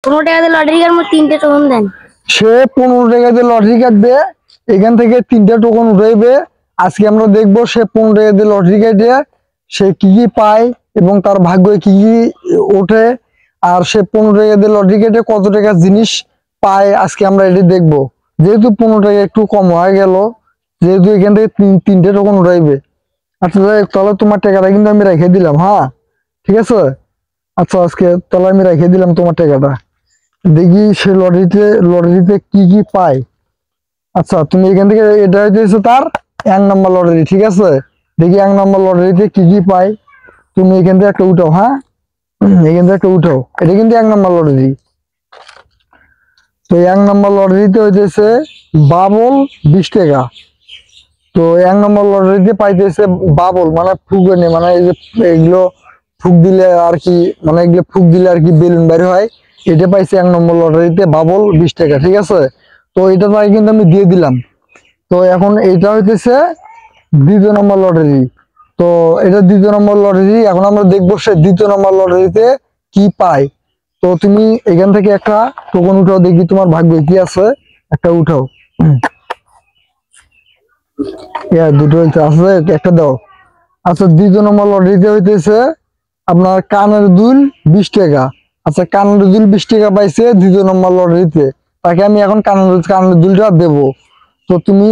15 টাকা দিয়ে লটারি কাটবো, 3টে টোকন দেন। সে 15 টাকা দিয়ে লটারি কাটবে, এখান থেকে 3টে টোকন উঠাইবে। আজকে আমরা দেখবো সে 15 টাকা দিয়ে লটারি কাটে সে কি কি পায় এবং তার ভাগ্যে কি কি ওঠে, আর সে 15 টাকা দিয়ে লটারি কেটে কত টাকা জিনিস পায় আজকে আমরা এটি দেখবো। যেহেতু 15 টাকা একটু কম হয়ে গেল, যেহেতু এখান থেকে 3টে টোকন উঠাইবে। আচ্ছা তাহলে তোমার টাকাটা কিন্তু আমি রেখে দিলাম, হ্যাঁ ঠিক আছে। আচ্ছা আজকে তাহলে আমি রেখে দিলাম তোমার টাকাটা। দেখি সে লটারিতে কি কি পায়। আচ্ছা তুমি এখান থেকে, এটা হইতেছে তার 1 নম্বর লটারি, ঠিক আছে। দেখি 1 নম্বর লটারিতে কি কি পায়। তুমি এখান থেকে একটা উঠাও, হ্যাঁ এখান থেকে একটা উঠাও, এটা কিন্তু 1 নম্বর লটারি। তো 1 নম্বর লটারিতে হইতেছে বাবল 20 টাকা। তো 1 নম্বর লটারিতে পাইতেছে বাবল, মানে ফুগনে, মানে এই যে এগুলো ফুক দিলে আর কি, মানে এগুলো ফুক দিলে আর কি বেলুন বাইরে হয়, এটা পাইছে 1 নম্বর লটারিতে বাবল 20 টাকা, ঠিক আছে। তো এটা তাই কিন্তু আমি দিয়ে দিলাম। তো এখন এটা হইতেছে 2য় নম্বর লটারি। তো এটা 2য় নম্বর লটারি। এখন আমরা দেখবো সে 2য় নম্বর লটারিতে কি পায়। তো তুমি এখান থেকে একটা টোকন উঠাও, দেখি তোমার ভাগ্যে কি আছে, একটা উঠাও। দুটো আছে, একটা দাও। আচ্ছা 2য় নম্বর লটারিতে হইতেছে আপনার কানের দুল 20 টাকা। আচ্ছা কানের দুল 20 টাকা পাইছে 2য় নম্বর লটারিতে, তাকে আমি এখন কানের দুলটা দেবো। তো তুমি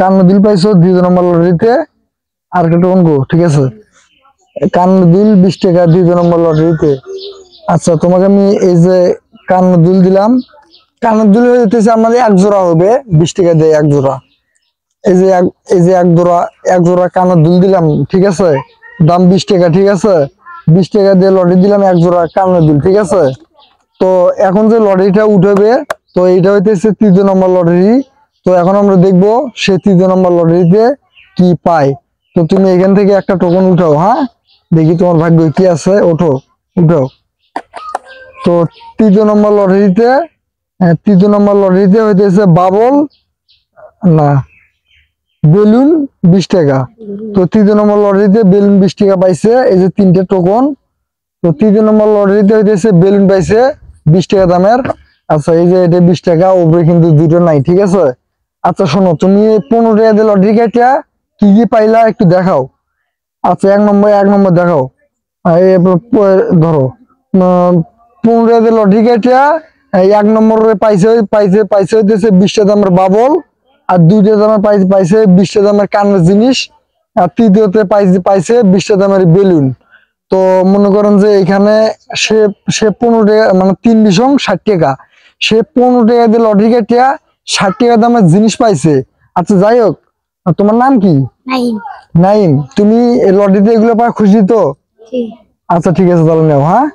কানের দুল পাইছো 2য় নম্বর লটারিতে, আর একটা টোকন গো, ঠিক আছে। কানের দুল 20 টাকা 2য় নম্বর লটারিতে। আচ্ছা তোমাকে আমি এই যে কানের দুল দিলাম, কানের দুল হইতেছে আমার 1 জোড়া হবে, 20 টাকা দিয়ে 1 জোড়া। এই যে এক জোড়া কানের দুল দিলাম, ঠিক আছে, দাম 20 টাকা, ঠিক আছে। 20 টাকা দিয়ে লটারি দিলাম 1 জোড়া কানের দুল, ঠিক আছে। তো এখন যে লটারিটা উঠবে, তো এইটা হইতেছে 3য় নম্বর লটারি। তো এখন আমরা দেখবো সে 3য় নম্বর লটারিতে কি পায়। তো তুমি এখান থেকে একটা টোকন উঠাও, হ্যাঁ দেখি তোমার ভাগ্যে কি আছে, উঠাও। তো 3য় নম্বর লটারিতে, 3য় নম্বর লটারিতে হইতেছে বাবল না বেলুন 20 টাকা। তো 3য় নম্বর লটারিতে বেলুন 20 টাকা পাইছে, এই যে 3টে টোকন। তো 3য় নম্বর লটারিতে হইতেছে বেলুন পাইছে 20 টাকা দামের। আচ্ছা এই যে এটা 20 টাকা, উপরে কিন্তু 2টো নাই, ঠিক আছে। আচ্ছা শোনো, তুমি 15 টাকা দিয়ে লটারি কাটিয়া কি কি পাইলা একটু দেখাও। আচ্ছা 1 নম্বর দেখাও। ধরো 15 টাকা দিয়ে লটারি কাটিয়া 1 নম্বরে পাইছে হইতেছে 20 টাকা দামের বাবল, আর 2টা দামের পাইছে 20 টাকা দামের কানের জিনিস, আর 3য়তে পাইছে 20 টাকা দামের বেলুন। তো মনে করেন যে এখানে সে 15 টাকা, মানে 3 × 20 = 60 টাকা। সে 15 টাকা দিয়ে লটারি কাটিয়া 60 টাকা দামের জিনিস পাইছে। আচ্ছা যাই হোক, তোমার নাম কি? নাইম। নাইম, তুমি লটারিতে এগুলো পাওয়া খুশি তো? ঠিক। আচ্ছা ঠিক আছে, তাহলে নাও, হ্যাঁ।